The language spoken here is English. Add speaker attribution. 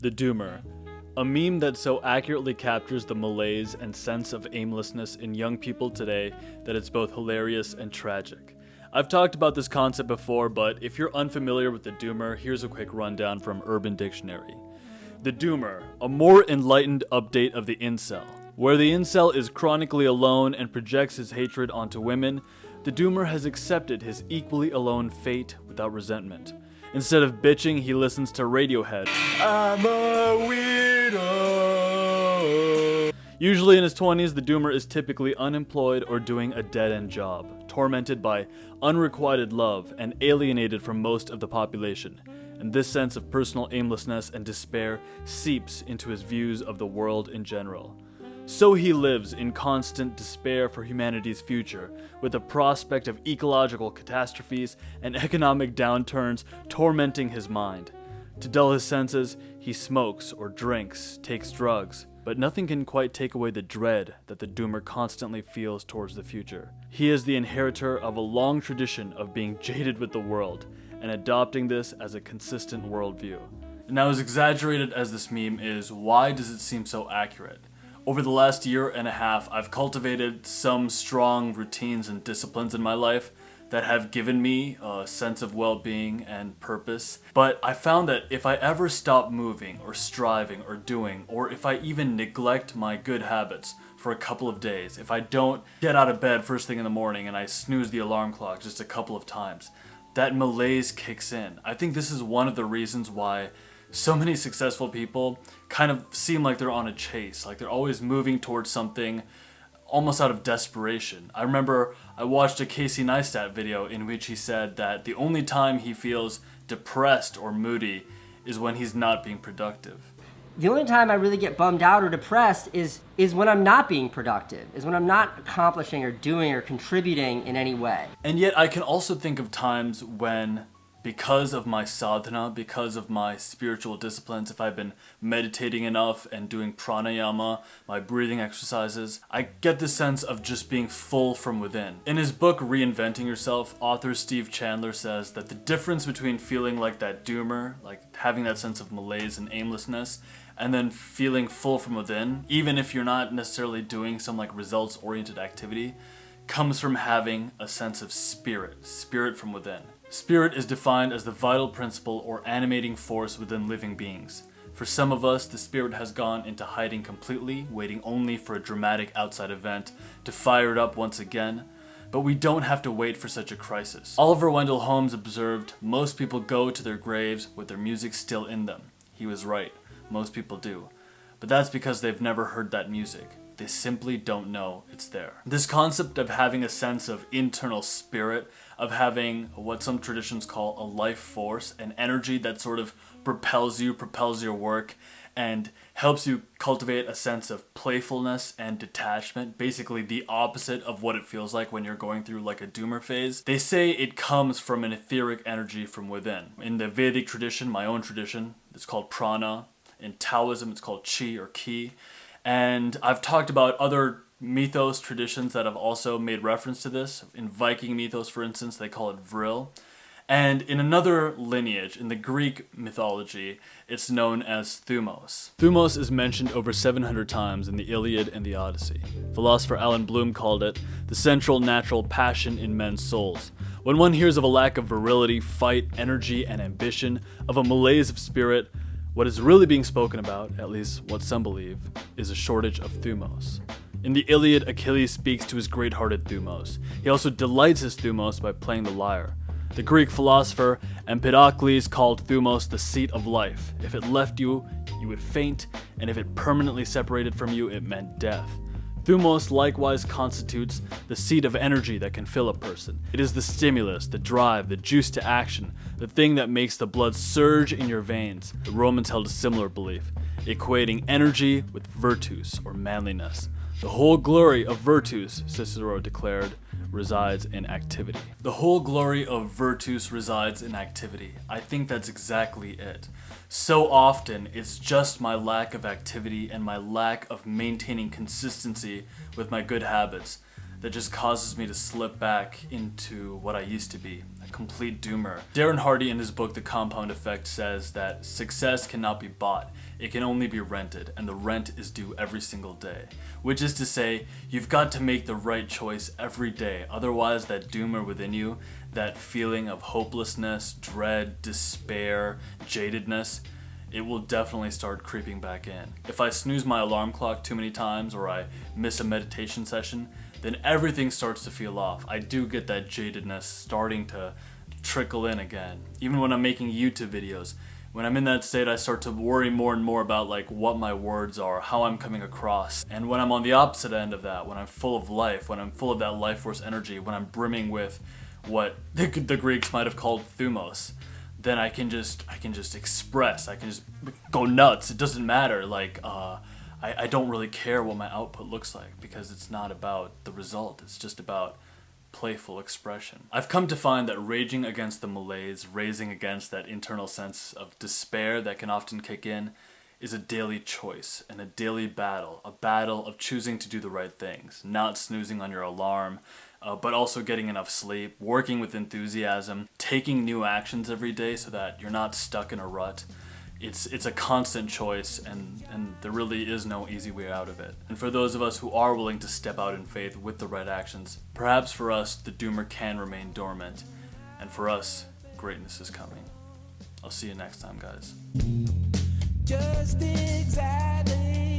Speaker 1: The Doomer, a meme that so accurately captures the malaise and sense of aimlessness in young people today that it's both hilarious and tragic. I've talked about this concept before, but if you're unfamiliar with the Doomer, here's a quick rundown from Urban Dictionary. The Doomer, a more enlightened update of the incel. Where the incel is chronically alone and projects his hatred onto women, the Doomer has accepted his equally alone fate without resentment. Instead of bitching, he listens to Radiohead. I'm a weirdo. Usually in his 20s, the Doomer is typically unemployed or doing a dead-end job, tormented by unrequited love and alienated from most of the population. And this sense of personal aimlessness and despair seeps into his views of the world in general. So he lives in constant despair for humanity's future, with the prospect of ecological catastrophes and economic downturns tormenting his mind. To dull his senses, he smokes or drinks, takes drugs, but nothing can quite take away the dread that the Doomer constantly feels towards the future. He is the inheritor of a long tradition of being jaded with the world, and adopting this as a consistent worldview. Now, as exaggerated as this meme is, why does it seem so accurate? Over the last year and a half, I've cultivated some strong routines and disciplines in my life that have given me a sense of well-being and purpose. But I found that if I ever stop moving or striving or doing, or if I even neglect my good habits for a couple of days, if I don't get out of bed first thing in the morning and I snooze the alarm clock just a couple of times, that malaise kicks in. I think this is one of the reasons why so many successful people kind of seem like they're on a chase, like they're always moving towards something almost out of desperation. I remember I watched a Casey Neistat video in which he said that the only time he feels depressed or moody is when he's not being productive.
Speaker 2: The only time I really get bummed out or depressed is when I'm not being productive, is when I'm not accomplishing or doing or contributing in any way.
Speaker 1: And yet I can also think of times when, because of my sadhana, because of my spiritual disciplines, if I've been meditating enough and doing pranayama, my breathing exercises, I get the sense of just being full from within. In his book, Reinventing Yourself, author Steve Chandler says that the difference between feeling like that doomer, like having that sense of malaise and aimlessness, and then feeling full from within, even if you're not necessarily doing some like results-oriented activity, comes from having a sense of spirit from within. Spirit is defined as the vital principle or animating force within living beings. For some of us, the spirit has gone into hiding completely, waiting only for a dramatic outside event to fire it up once again. But we don't have to wait for such a crisis. Oliver Wendell Holmes observed, most people go to their graves with their music still in them. He was right. Most people do. But that's because they've never heard that music. They simply don't know it's there. This concept of having a sense of internal spirit, of having what some traditions call a life force, an energy that sort of propels your work, and helps you cultivate a sense of playfulness and detachment, basically the opposite of what it feels like when you're going through like a doomer phase. They say it comes from an etheric energy from within. In the Vedic tradition, my own tradition, it's called prana. In Taoism, it's called chi or ki. And I've talked about other mythos traditions that have also made reference to this. In Viking mythos, for instance, they call it vril. And in another lineage, in the Greek mythology, it's known as Thumos. Thumos is mentioned over 700 times in the Iliad and the Odyssey. Philosopher Alan Bloom called it the central natural passion in men's souls. When one hears of a lack of virility, fight, energy, and ambition, of a malaise of spirit, what is really being spoken about, at least what some believe, is a shortage of Thumos. In the Iliad, Achilles speaks to his great-hearted Thumos. He also delights his Thumos by playing the lyre. The Greek philosopher Empedocles called Thumos the seat of life. If it left you, you would faint, and if it permanently separated from you, it meant death. Thumos likewise constitutes the seat of energy that can fill a person. It is the stimulus, the drive, the juice to action, the thing that makes the blood surge in your veins. The Romans held a similar belief, equating energy with virtus, or manliness. The whole glory of virtus, Cicero declared, resides in activity. The whole glory of virtus resides in activity. I think that's exactly it. So often, it's just my lack of activity and my lack of maintaining consistency with my good habits that just causes me to slip back into what I used to be, a complete doomer. Darren Hardy in his book The Compound Effect says that success cannot be bought, it can only be rented, and the rent is due every single day. Which is to say, you've got to make the right choice every day, otherwise that doomer within you, that feeling of hopelessness, dread, despair, jadedness, it will definitely start creeping back in. If I snooze my alarm clock too many times or I miss a meditation session, then everything starts to feel off. I do get that jadedness starting to trickle in again. Even when I'm making YouTube videos, when I'm in that state, I start to worry more and more about like what my words are, how I'm coming across. And when I'm on the opposite end of that, when I'm full of life, when I'm full of that life force energy, when I'm brimming with what the Greeks might have called Thumos, then I can just express, I can just go nuts. It doesn't matter, like, I don't really care what my output looks like because it's not about the result, it's just about playful expression. I've come to find that raging against the malaise, raising against that internal sense of despair that can often kick in, is a daily choice and a daily battle, a battle of choosing to do the right things, not snoozing on your alarm, but also getting enough sleep, working with enthusiasm, taking new actions every day so that you're not stuck in a rut. It's a constant choice, and there really is no easy way out of it. And for those of us who are willing to step out in faith with the right actions, perhaps for us the doomer can remain dormant, and for us, greatness is coming. I'll see you next time, guys.
Speaker 3: Just exactly